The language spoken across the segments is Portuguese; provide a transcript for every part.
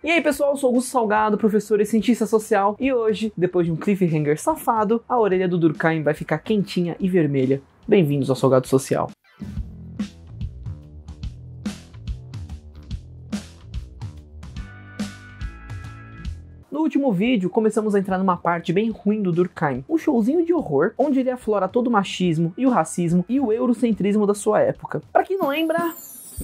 E aí pessoal, eu sou Augusto Salgado, professor e cientista social, e hoje, depois de um cliffhanger safado, a orelha do Durkheim vai ficar quentinha e vermelha. Bem-vindos ao Salgado Social. No último vídeo, começamos a entrar numa parte bem ruim do Durkheim, um showzinho de horror, onde ele aflora todo o machismo e o racismo e o eurocentrismo da sua época. Pra quem não lembra,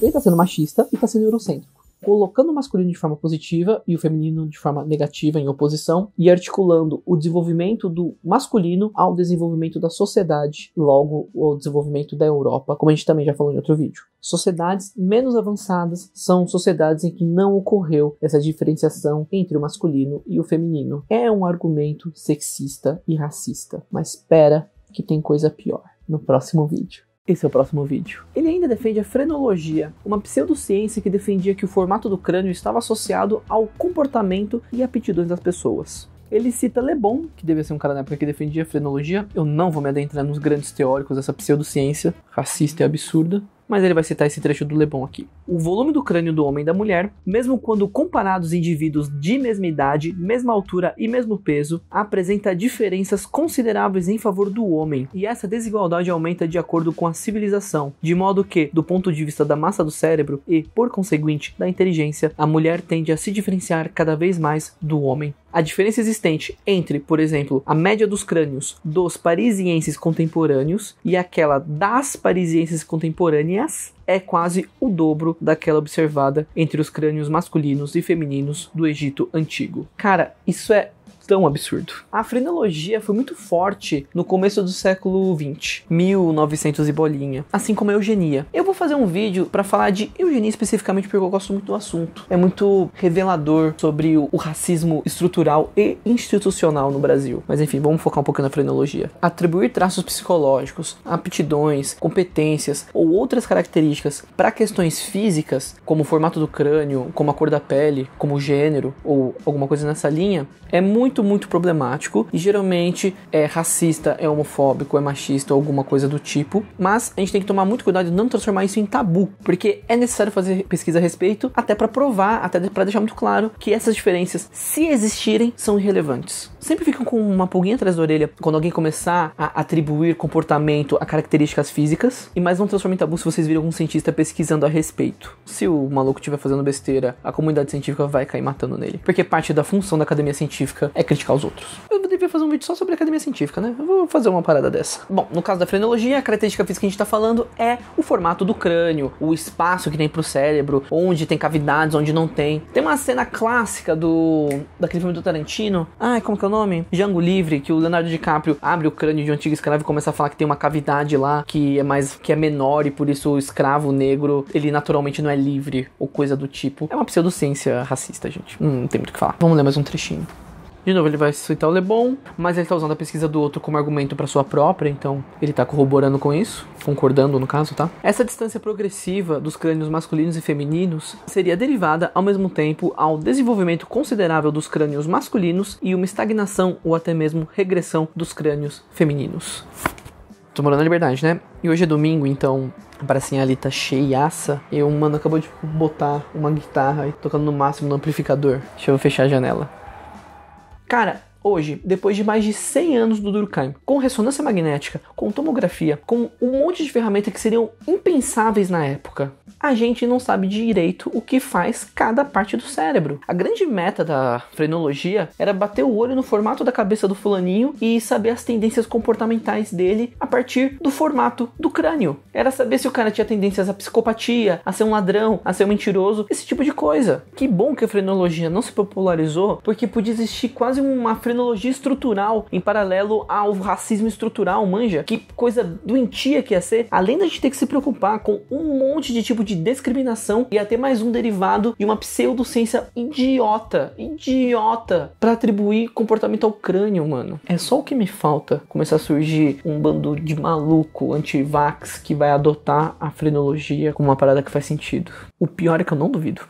ele tá sendo machista e tá sendo eurocêntrico, colocando o masculino de forma positiva e o feminino de forma negativa em oposição e articulando o desenvolvimento do masculino ao desenvolvimento da sociedade, logo o desenvolvimento da Europa, como a gente também já falou em outro vídeo. Sociedades menos avançadas são sociedades em que não ocorreu essa diferenciação entre o masculino e o feminino. É um argumento sexista e racista, mas espera que tem coisa pior no próximo vídeo. Esse é o próximo vídeo. Ele ainda defende a frenologia, uma pseudociência que defendia que o formato do crânio estava associado ao comportamento e aptidões das pessoas. Ele cita Le Bon, que devia ser um cara na época que defendia a frenologia. Eu não vou me adentrar nos grandes teóricos dessa pseudociência racista e absurda, mas ele vai citar esse trecho do Le Bon aqui. O volume do crânio do homem e da mulher, mesmo quando comparados indivíduos de mesma idade, mesma altura e mesmo peso, apresenta diferenças consideráveis em favor do homem, e essa desigualdade aumenta de acordo com a civilização, de modo que, do ponto de vista da massa do cérebro e, por conseguinte, da inteligência, a mulher tende a se diferenciar cada vez mais do homem. A diferença existente entre, por exemplo, a média dos crânios dos parisienses contemporâneos e aquela das parisienses contemporâneas é quase o dobro daquela observada entre os crânios masculinos e femininos do Egito Antigo. Cara, isso é tão absurdo. A frenologia foi muito forte no começo do século XX, 1900 e bolinha, assim como a eugenia. Eu vou fazer um vídeo para falar de eugenia especificamente porque eu gosto muito do assunto. É muito revelador sobre o racismo estrutural e institucional no Brasil. Mas enfim, vamos focar um pouco na frenologia. Atribuir traços psicológicos, aptidões, competências ou outras características para questões físicas, como o formato do crânio, como a cor da pele, como o gênero ou alguma coisa nessa linha, é muito problemático e geralmente é racista, é homofóbico, é machista ou alguma coisa do tipo, mas a gente tem que tomar muito cuidado de não transformar isso em tabu, porque é necessário fazer pesquisa a respeito, até para provar, até para deixar muito claro que essas diferenças, se existirem, são irrelevantes. Sempre ficam com uma pulguinha atrás da orelha quando alguém começar a atribuir comportamento a características físicas, e mais não transformem em tabu se vocês viram algum cientista pesquisando a respeito. Se o maluco estiver fazendo besteira, a comunidade científica vai cair matando nele, porque parte da função da academia científica é criticar os outros. Eu devia fazer um vídeo só sobre academia científica, né? Eu vou fazer uma parada dessa. Bom, no caso da frenologia, a característica física que a gente tá falando é o formato do crânio, o espaço que tem pro cérebro, onde tem cavidades, onde não tem. Tem uma cena clássica daquele filme do Tarantino. Ai, como que é o nome? Django Livre, que o Leonardo DiCaprio abre o crânio de um antigo escravo e começa a falar que tem uma cavidade lá que é menor e por isso o escravo negro, ele naturalmente não é livre ou coisa do tipo. É uma pseudociência racista, gente. Não tem muito o que falar. Vamos ler mais um trechinho. De novo, ele vai citar o Le Bon, mas ele está usando a pesquisa do outro como argumento para sua própria, então ele está corroborando com isso, concordando no caso, tá? Essa distância progressiva dos crânios masculinos e femininos seria derivada ao mesmo tempo ao desenvolvimento considerável dos crânios masculinos e uma estagnação ou até mesmo regressão dos crânios femininos. Tô morando na liberdade, né? E hoje é domingo, então a pracinha ali tá cheiaça. E o mano acabou de botar uma guitarra e tocando no máximo no amplificador. Deixa eu fechar a janela. Cara, hoje, depois de mais de 100 anos do Durkheim, com ressonância magnética, com tomografia, com um monte de ferramentas que seriam impensáveis na época, a gente não sabe direito o que faz cada parte do cérebro. A grande meta da frenologia era bater o olho no formato da cabeça do fulaninho e saber as tendências comportamentais dele a partir do formato do crânio. Era saber se o cara tinha tendências à psicopatia, a ser um ladrão, a ser um mentiroso, esse tipo de coisa. Que bom que a frenologia não se popularizou, porque podia existir quase uma frenologia estrutural em paralelo ao racismo estrutural, manja? Que coisa doentia que ia ser. Além da gente ter que se preocupar com um monte de tipo de discriminação, ia ter mais um derivado de uma pseudociência idiota pra atribuir comportamento ao crânio, mano. É só o que me falta começar a surgir um bando de maluco anti-vax que vai adotar a frenologia como uma parada que faz sentido. O pior é que eu não duvido.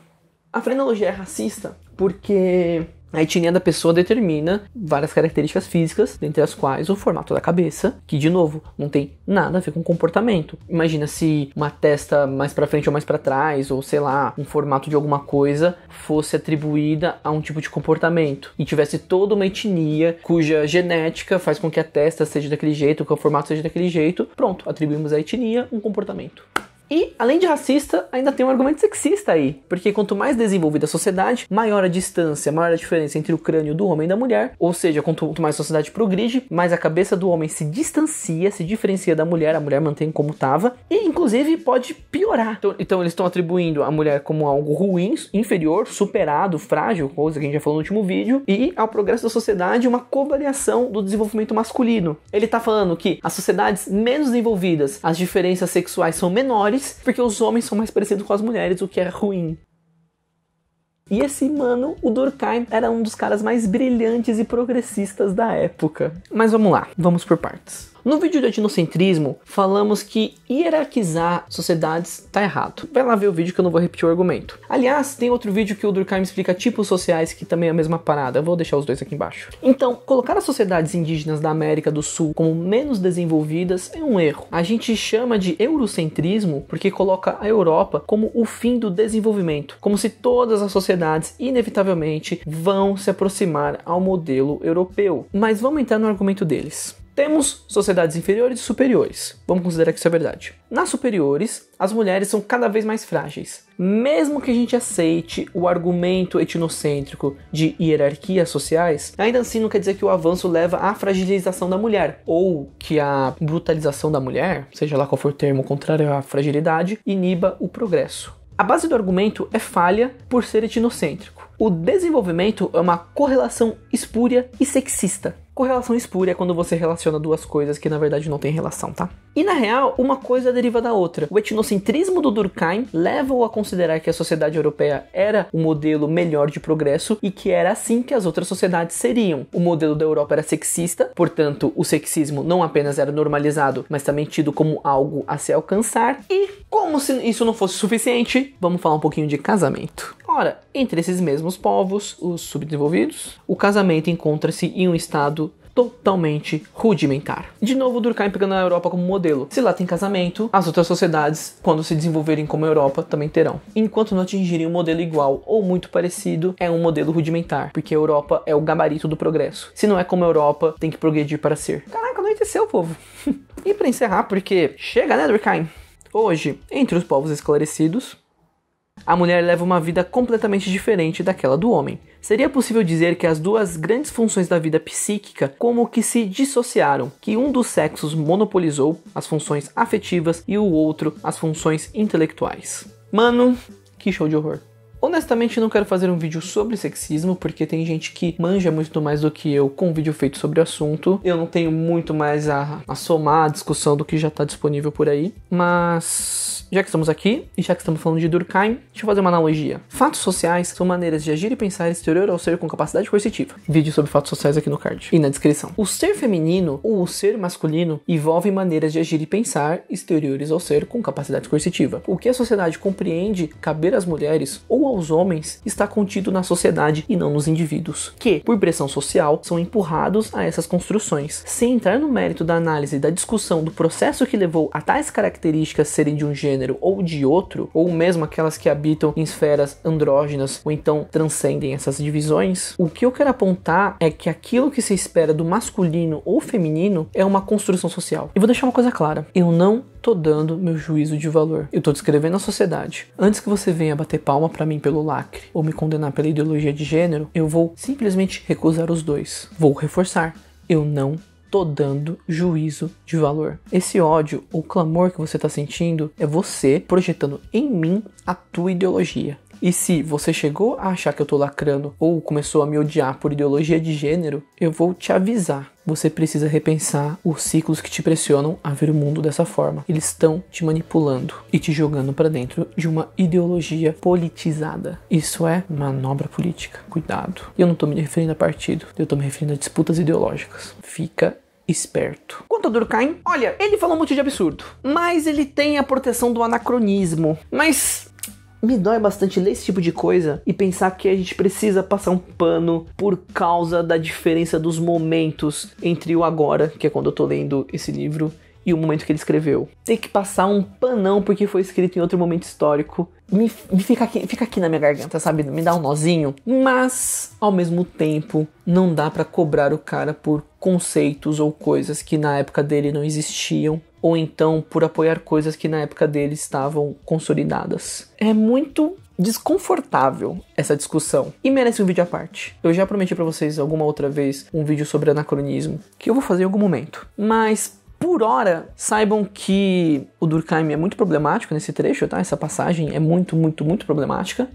A frenologia é racista porque A etnia da pessoa determina várias características físicas, dentre as quais o formato da cabeça, que de novo não tem nada a ver com comportamento. Imagina se uma testa mais pra frente ou mais pra trás, ou sei lá, um formato de alguma coisa fosse atribuída a um tipo de comportamento e tivesse toda uma etnia cuja genética faz com que a testa seja daquele jeito, que o formato seja daquele jeito. Pronto, atribuímos à etnia um comportamento. E, além de racista, ainda tem um argumento sexista aí, porque quanto mais desenvolvida a sociedade, maior a distância, maior a diferença entre o crânio do homem e da mulher, ou seja, quanto mais a sociedade progride, mais a cabeça do homem se distancia, se diferencia da mulher, a mulher mantém como estava, e inclusive pode piorar. Então eles estão atribuindo a mulher como algo ruim, inferior, superado, frágil, coisa que a gente já falou no último vídeo, e ao progresso da sociedade uma covariação do desenvolvimento masculino. Ele tá falando que as sociedades menos desenvolvidas, as diferenças sexuais são menores, porque os homens são mais parecidos com as mulheres, o que é ruim. E esse mano, o Durkheim, era um dos caras mais brilhantes e progressistas da época. Mas vamos lá, vamos por partes. No vídeo do etnocentrismo, falamos que hierarquizar sociedades tá errado. Vai lá ver o vídeo que eu não vou repetir o argumento. Aliás, tem outro vídeo que o Durkheim explica tipos sociais que também é a mesma parada. Eu vou deixar os dois aqui embaixo. Então, colocar as sociedades indígenas da América do Sul como menos desenvolvidas é um erro. A gente chama de eurocentrismo porque coloca a Europa como o fim do desenvolvimento. Como se todas as sociedades, inevitavelmente, vão se aproximar ao modelo europeu. Mas vamos entrar no argumento deles. Temos sociedades inferiores e superiores. Vamos considerar que isso é verdade. Nas superiores, as mulheres são cada vez mais frágeis. Mesmo que a gente aceite o argumento etnocêntrico de hierarquias sociais, ainda assim não quer dizer que o avanço leva à fragilização da mulher, ou que a brutalização da mulher, seja lá qual for o termo contrário à fragilidade, iniba o progresso. A base do argumento é falha por ser etnocêntrico. O desenvolvimento é uma correlação espúria e sexista. Correlação espúria é quando você relaciona duas coisas que na verdade não tem relação, tá? E na real, uma coisa deriva da outra. O etnocentrismo do Durkheim leva-o a considerar que a sociedade europeia era o modelo melhor de progresso e que era assim que as outras sociedades seriam. O modelo da Europa era sexista, portanto, o sexismo não apenas era normalizado, mas também tido como algo a se alcançar. E, como se isso não fosse suficiente, vamos falar um pouquinho de casamento. Ora, entre esses mesmos povos, os subdesenvolvidos, o casamento encontra-se em um estado totalmente rudimentar. De novo, Durkheim pegando a Europa como modelo. Se lá tem casamento, as outras sociedades, quando se desenvolverem como a Europa, também terão. Enquanto não atingirem um modelo igual ou muito parecido, é um modelo rudimentar, porque a Europa é o gabarito do progresso. Se não é como a Europa, tem que progredir para ser. Caraca, não entendeu, povo. E para encerrar, porque chega, né, Durkheim? Hoje, entre os povos esclarecidos, a mulher leva uma vida completamente diferente daquela do homem. Seria possível dizer que as duas grandes funções da vida psíquica como que se dissociaram, que um dos sexos monopolizou as funções afetivas e o outro as funções intelectuais. Mano, que show de horror. Honestamente, não quero fazer um vídeo sobre sexismo, porque tem gente que manja muito mais do que eu com um vídeo feito sobre o assunto. Eu não tenho muito mais a somar à discussão do que já está disponível por aí. Mas, já que estamos aqui, e já que estamos falando de Durkheim, deixa eu fazer uma analogia. Fatos sociais são maneiras de agir e pensar exterior ao ser com capacidade coercitiva. Vídeo sobre fatos sociais aqui no card e na descrição. O ser feminino ou o ser masculino envolve maneiras de agir e pensar exteriores ao ser com capacidade coercitiva. O que a sociedade compreende caber às mulheres ou aos homens está contido na sociedade e não nos indivíduos, que, por pressão social, são empurrados a essas construções. Sem entrar no mérito da análise e da discussão do processo que levou a tais características serem de um gênero ou de outro, ou mesmo aquelas que habitam em esferas andrógenas ou então transcendem essas divisões, o que eu quero apontar é que aquilo que se espera do masculino ou feminino é uma construção social. E vou deixar uma coisa clara, eu não tô dando meu juízo de valor. Eu tô descrevendo a sociedade. Antes que você venha bater palma pra mim pelo lacre ou me condenar pela ideologia de gênero, eu vou simplesmente recusar os dois. Vou reforçar. Eu não tô dando juízo de valor. Esse ódio ou clamor que você tá sentindo é você projetando em mim a tua ideologia. E se você chegou a achar que eu tô lacrando ou começou a me odiar por ideologia de gênero, eu vou te avisar. Você precisa repensar os ciclos que te pressionam a ver o mundo dessa forma. Eles estão te manipulando e te jogando para dentro de uma ideologia politizada. Isso é manobra política. Cuidado. E eu não tô me referindo a partido, eu tô me referindo a disputas ideológicas. Fica esperto. Quanto ao Durkheim, olha, ele falou muito de absurdo, mas ele tem a proteção do anacronismo. Mas me dói bastante ler esse tipo de coisa e pensar que a gente precisa passar um pano por causa da diferença dos momentos entre o agora, que é quando eu tô lendo esse livro, e o momento que ele escreveu. Ter que passar um panão porque foi escrito em outro momento histórico me fica aqui na minha garganta, sabe? Me dá um nozinho. Mas, ao mesmo tempo, não dá pra cobrar o cara por conceitos ou coisas que na época dele não existiam, ou então por apoiar coisas que na época dele estavam consolidadas. É muito desconfortável essa discussão e merece um vídeo à parte. Eu já prometi pra vocês alguma outra vez um vídeo sobre anacronismo, que eu vou fazer em algum momento. Mas por hora, saibam que o Durkheim é muito problemático nesse trecho, tá? Essa passagem é muito problemática.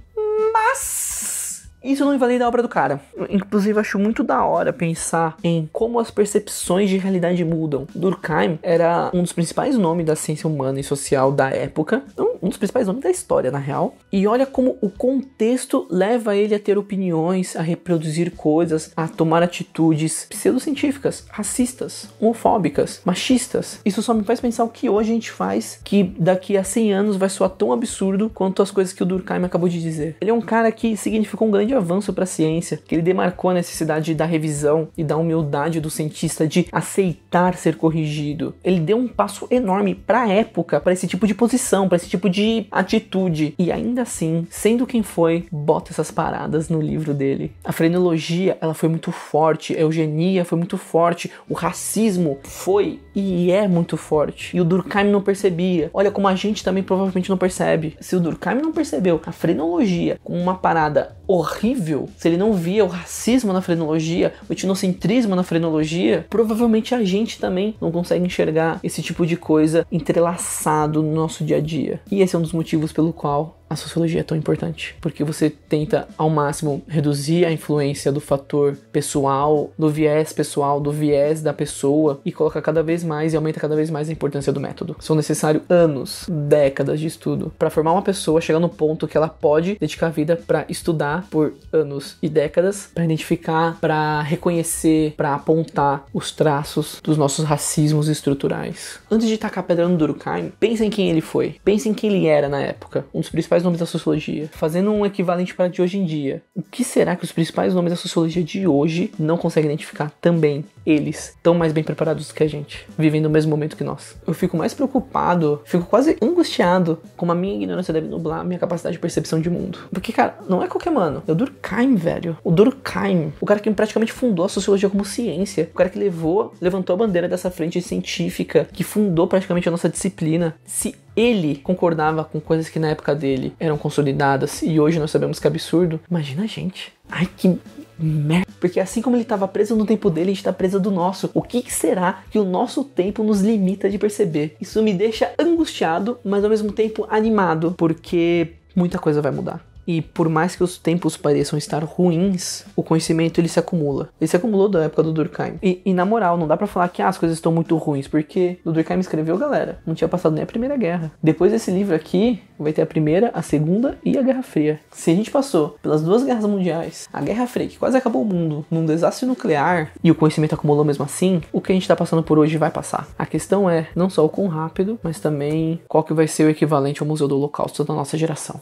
Mas isso não invalida a obra do cara. Inclusive, acho muito da hora pensar em como as percepções de realidade mudam. Durkheim era um dos principais nomes da ciência humana e social da época. Um dos principais nomes da história, na real. E olha como o contexto leva ele a ter opiniões, a reproduzir coisas, a tomar atitudes pseudocientíficas, racistas, homofóbicas, machistas. Isso só me faz pensar o que hoje a gente faz, que daqui a 100 anos vai soar tão absurdo quanto as coisas que o Durkheim acabou de dizer. Ele é um cara que significou um grande avanço para a ciência, que ele demarcou a necessidade da revisão e da humildade do cientista de aceitar ser corrigido. Ele deu um passo enorme para a época, para esse tipo de posição, para esse tipo de atitude. E ainda assim, sendo quem foi, bota essas paradas no livro dele. A frenologia, ela foi muito forte, a eugenia foi muito forte, o racismo foi e é muito forte. E o Durkheim não percebia. Olha como a gente também provavelmente não percebe. Se o Durkheim não percebeu a frenologia como uma parada horrível, se ele não via o racismo na frenologia, o etnocentrismo na frenologia, provavelmente a gente também não consegue enxergar esse tipo de coisa entrelaçado no nosso dia a dia. E esse é um dos motivos pelo qual a sociologia é tão importante, porque você tenta ao máximo reduzir a influência do fator pessoal, do viés pessoal, do viés da pessoa, e coloca cada vez mais e aumenta cada vez mais a importância do método. São necessários anos, décadas de estudo para formar uma pessoa chegar no ponto que ela pode dedicar a vida para estudar por anos e décadas, para identificar, para reconhecer, para apontar os traços dos nossos racismos estruturais. Antes de tacar pedra no Durkheim, pensem quem ele foi, pensem quem ele era na época, um dos principais nomes da sociologia, fazendo um equivalente para de hoje em dia. O que será que os principais nomes da sociologia de hoje não conseguem identificar também? Eles estão mais bem preparados do que a gente, vivendo o mesmo momento que nós. Eu fico mais preocupado, fico quase angustiado como a minha ignorância deve nublar a minha capacidade de percepção de mundo. Porque, cara, não é qualquer mano, é o Durkheim, velho. O Durkheim, o cara que praticamente fundou a sociologia como ciência, o cara que levantou a bandeira dessa frente científica, que fundou praticamente a nossa disciplina. Se ele concordava com coisas que na época dele eram consolidadas e hoje nós sabemos que é absurdo, imagina a gente. Ai, que merda. Porque assim como ele estava preso no tempo dele, a gente está preso do nosso. O que será que o nosso tempo nos limita de perceber? Isso me deixa angustiado, mas ao mesmo tempo animado, porque muita coisa vai mudar. E por mais que os tempos pareçam estar ruins, o conhecimento ele se acumula. Ele se acumulou da época do Durkheim. E na moral, não dá pra falar que as coisas estão muito ruins, porque o Durkheim escreveu, galera, não tinha passado nem a Primeira Guerra. Depois desse livro aqui, vai ter a Primeira, a Segunda e a Guerra Fria. Se a gente passou pelas 2 guerras mundiais, a Guerra Fria, que quase acabou o mundo, num desastre nuclear, e o conhecimento acumulou mesmo assim, o que a gente tá passando por hoje vai passar. A questão é, não só o quão rápido, mas também qual que vai ser o equivalente ao Museu do Holocausto da nossa geração.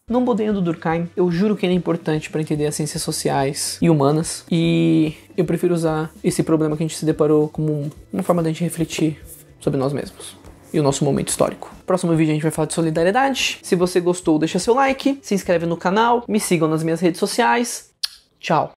Não odeio do Durkheim, eu juro que ele é importante para entender as ciências sociais e humanas, e eu prefiro usar esse problema que a gente se deparou como uma forma de a gente refletir sobre nós mesmos e o nosso momento histórico. Próximo vídeo a gente vai falar de solidariedade. Se você gostou, deixa seu like, se inscreve no canal, me sigam nas minhas redes sociais. Tchau!